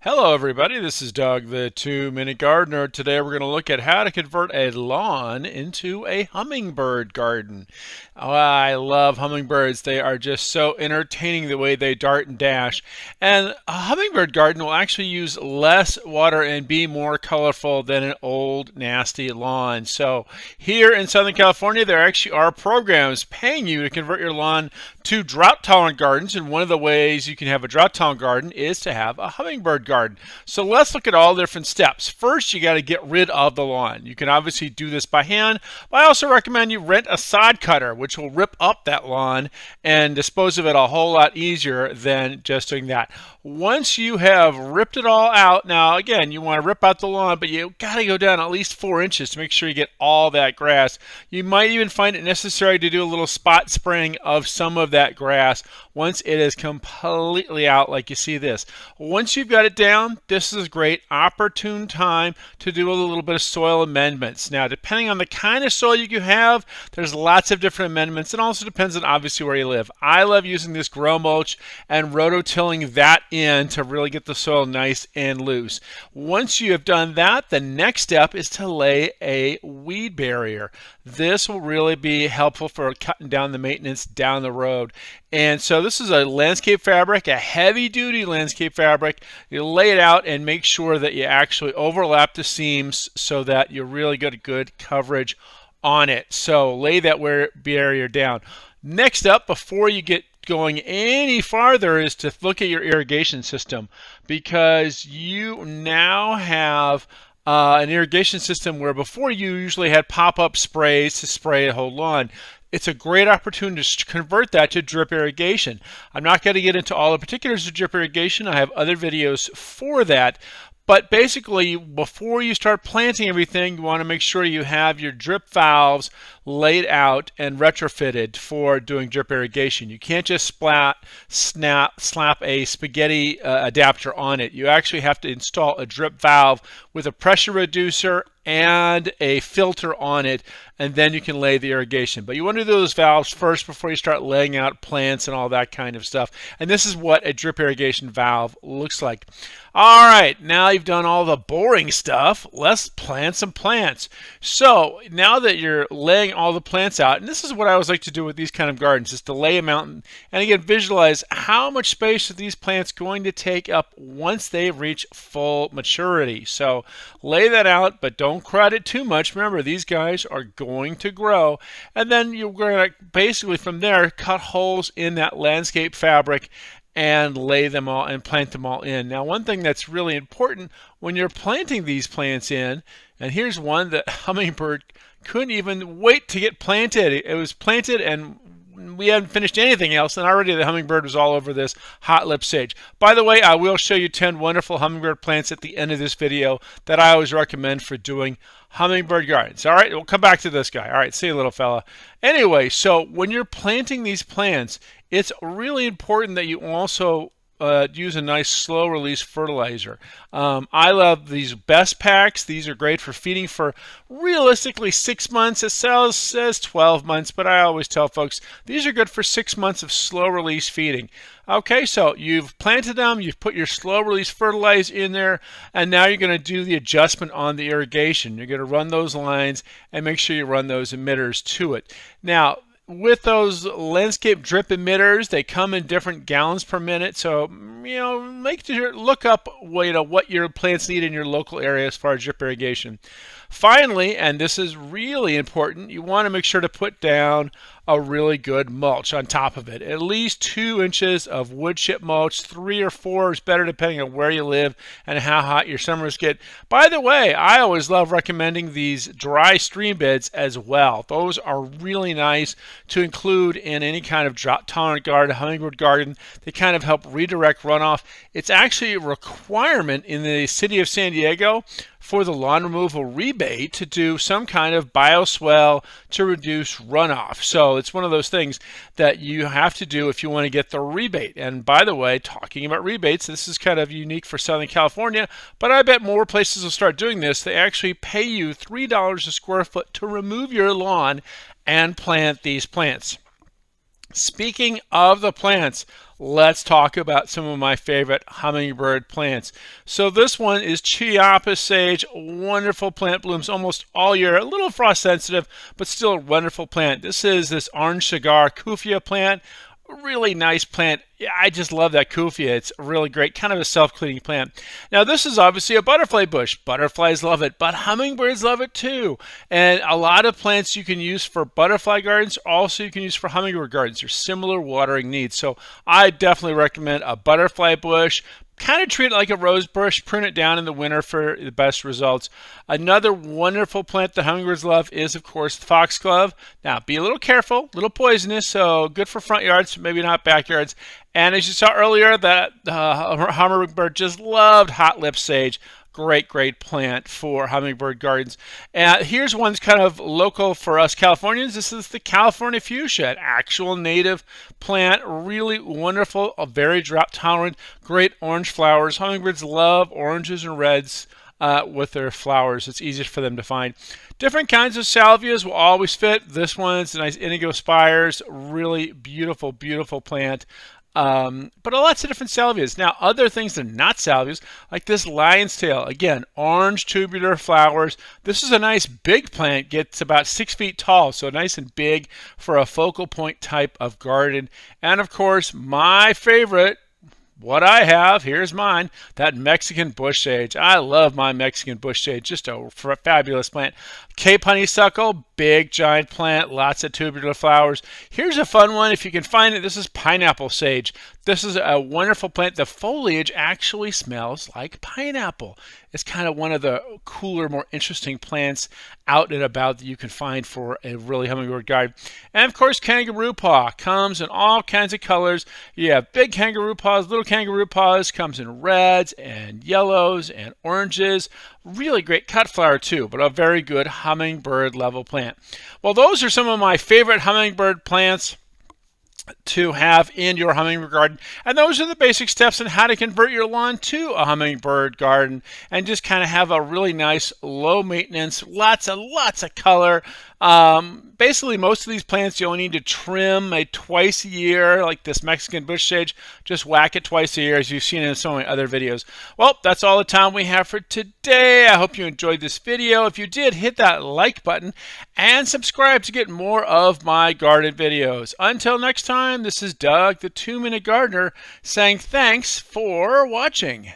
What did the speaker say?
Hello everybody, this is Doug the 2-Minute Gardener. Today we're going to look at how to convert a lawn into a hummingbird garden. Oh, I love hummingbirds. They are just so entertaining the way they dart and dash. And a hummingbird garden will actually use less water and be more colorful than an old nasty lawn. So here in Southern California there actually are programs paying you to convert your lawn to drought tolerant gardens, and one of the ways you can have a drought tolerant garden is to have a hummingbird garden. So let's look at all the different steps. First, you got to get rid of the lawn. You can obviously do this by hand, but I also recommend you rent a sod cutter, which will rip up that lawn and dispose of it a whole lot easier than just doing that. Once you have ripped it all out, now again, you want to rip out the lawn, but you got to go down at least 4 inches to make sure you get all that grass. You might even find it necessary to do a little spot spraying of some of that grass once it is completely out, like you see this. Once you've got it down, this is a great opportune time to do a little bit of soil amendments. Now, depending on the kind of soil you have, there's lots of different amendments. It also depends on obviously where you live. I love using this grow mulch and rototilling that in to really get the soil nice and loose. Once you have done that, the next step is to lay a weed barrier. This will really be helpful for cutting down the maintenance down the road. And so this is a landscape fabric, a heavy duty landscape fabric. You lay it out and make sure that you actually overlap the seams so that you really get good coverage on it. So lay that barrier down. Next up, before you get going any farther, is to look at your irrigation system, because you now have an irrigation system where before you usually had pop-up sprays to spray a whole lawn. It's a great opportunity to convert that to drip irrigation. I'm not going to get into all the particulars of drip irrigation. I have other videos for that. But basically, before you start planting everything, you want to make sure you have your drip valves laid out and retrofitted for doing drip irrigation. You can't just slap a spaghetti adapter on it. You actually have to install a drip valve with a pressure reducer and a filter on it, and then you can lay the irrigation. But you want to do those valves first before you start laying out plants and all that kind of stuff. And this is what a drip irrigation valve looks like. All right, now you've done all the boring stuff. Let's plant some plants. So now that you're laying all the plants out, and this is what I always like to do with these kind of gardens, is to lay them out and again visualize how much space are these plants going to take up once they reach full maturity. So lay that out, but don't crowd it too much. Remember, these guys are going to grow, and then you're going to basically from there cut holes in that landscape fabric and lay them all and plant them all in. Now, one thing that's really important when you're planting these plants in, and here's one that hummingbird couldn't even wait to get planted. It was planted and we hadn't finished anything else, and already the hummingbird was all over this hot lip sage. By the way, I will show you 10 wonderful hummingbird plants at the end of this video that I always recommend for doing hummingbird gardens. All right, we'll come back to this guy. All right, see you, little fella. Anyway, so when you're planting these plants, it's really important that you also use a nice slow release fertilizer. I love these best packs. These are great for feeding for realistically 6 months. It says 12 months, but I always tell folks these are good for 6 months of slow release feeding. Okay, so you've planted them, you've put your slow release fertilizer in there, and now you're going to do the adjustment on the irrigation. You're going to run those lines and make sure you run those emitters to it. Now, with those landscape drip emitters, they come in different gallons per minute. So, make sure, look up what your plants need in your local area as far as drip irrigation. Finally, and this is really important, you want to make sure to put down a really good mulch on top of it. At least 2 inches of wood chip mulch. 3 or 4 is better depending on where you live and how hot your summers get. By the way, I always love recommending these dry stream beds as well. Those are really nice to include in any kind of drought tolerant garden, hummingbird garden. They kind of help redirect runoff. It's actually a requirement in the city of San Diego for the lawn removal rebate to do some kind of bioswale to reduce runoff. So it's one of those things that you have to do if you want to get the rebate. And by the way, talking about rebates, this is kind of unique for Southern California, but I bet more places will start doing this. They actually pay you $3 a square foot to remove your lawn and plant these plants. Speaking of the plants, let's talk about some of my favorite hummingbird plants. So this one is Chiapas Sage. Wonderful plant, blooms almost all year. A little frost sensitive, but still a wonderful plant. This is this orange cigar Cuphea plant. Really nice plant. Yeah, I just love that Cuphea. It's really great, kind of a self-cleaning plant. Now this is obviously a butterfly bush. Butterflies love it, but hummingbirds love it too. And a lot of plants you can use for butterfly gardens, also you can use for hummingbird gardens. They're similar watering needs. So I definitely recommend a butterfly bush. Kind of treat it like a rose bush, prune it down in the winter for the best results. Another wonderful plant that hummingbirds love is, of course, the foxglove. Now, be a little careful, a little poisonous, so good for front yards, maybe not backyards. And as you saw earlier, that hummingbird just loved hot lip sage. Great, great plant for hummingbird gardens. And here's one's kind of local for us Californians. This is the California Fuchsia, an actual native plant, really wonderful, very drought tolerant, great orange flowers. Hummingbirds love oranges and reds with their flowers. It's easy for them to find. Different kinds of salvias will always fit. This one's a nice Indigo Spires, really beautiful, beautiful plant. But lots of different salvias. Now, other things that are not salvias, like this lion's tail. Again, orange tubular flowers. This is a nice big plant, gets about 6 feet tall, so nice and big for a focal point type of garden. And of course, my favorite, what I have, here's mine, that Mexican bush sage. I love my Mexican bush sage, just a fabulous plant. Cape honeysuckle, big giant plant, lots of tubular flowers. Here's a fun one, if you can find it. This is pineapple sage. This is a wonderful plant. The foliage actually smells like pineapple. It's kind of one of the cooler, more interesting plants out and about that you can find for a really hummingbird garden. And of course, kangaroo paw comes in all kinds of colors. You have big kangaroo paws, little kangaroo paws, comes in reds and yellows and oranges. Really great cut flower too, but a very good hummingbird level plant. Well, those are some of my favorite hummingbird plants to have in your hummingbird garden, and those are the basic steps on how to convert your lawn to a hummingbird garden and just kind of have a really nice low maintenance, lots of color. Basically most of these plants you only need to trim twice a year, like this Mexican bush sage. Just whack it twice a year, as you've seen in so many other videos. Well, that's all the time we have for today. I hope you enjoyed this video. If you did, hit that like button and subscribe to get more of my garden videos. Until next time, this is Doug, the 2-Minute Gardener, saying thanks for watching.